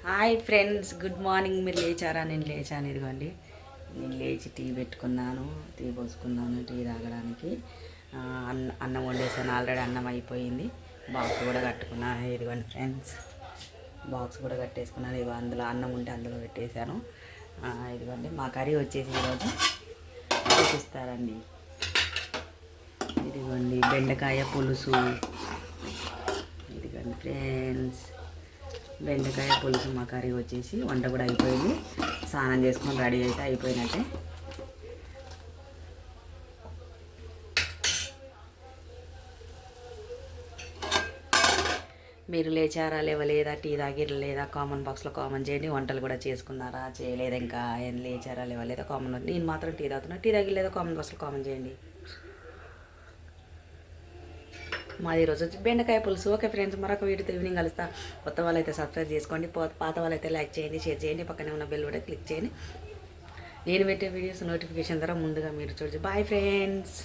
Hi friends, good morning. మీరు లేచారా? నేను లేచాను. ఇదిగోండి, నేను లేచి టీ పెట్టుకున్నాను, టీ పోసుకున్నాను టీ తాగడానికి. అన్నం వండేసాను, ఆల్రెడీ అన్నం అయిపోయింది. బాక్స్ కూడా కట్టుకున్నాను. ఇదిగోండి ఫ్రెండ్స్, బాక్స్ కూడా కట్టేసుకున్నాను. ఇదిగో అందులో అన్నం ఉంటే అందులో పెట్టేశాను. ఇదిగోండి మా కర్రీ వచ్చేసి ఈరోజు చూపిస్తారండి. ఇదిగోండి బెండకాయ పులుసు. ఇదిగోండి ఫ్రెండ్స్, బెండకాయ పులుసు మా కర్రీ వచ్చేసి. వంట కూడా అయిపోయింది, స్నానం చేసుకొని రెడీ అయితే అయిపోయినట్టే. మీరు లేచారా లేవలేదా, టీ తాగిరా లేదా, కామన్ బాక్స్లో కామన్ చేయండి. వంటలు కూడా చేసుకున్నారా చేయలేదా, ఇంకా ఏం లేచారా లేవలేదా కామన్. నేను మాత్రం టీ తాగుతున్నా, టీ తాగి లేదా కామన్ బాక్స్లో కామన్ చేయండి. మాది ఈరోజు వచ్చి బెండకాయ పులుసు. ఓకే ఫ్రెండ్స్, మరొక వీడియోతో ఈవినింగ్ కలుస్తా. కొత్త వాళ్ళైతే సబ్స్క్రైబ్ చేసుకోండి, పాత వాళ్ళైతే లైక్ చేయండి, షేర్ చేయండి, పక్కనే ఉన్న బెల్ కూడా క్లిక్ చేయండి. నేను పెట్టే వీడియోస్ నోటిఫికేషన్ ద్వారా ముందుగా మీరు చూడచ్చు. Bye friends.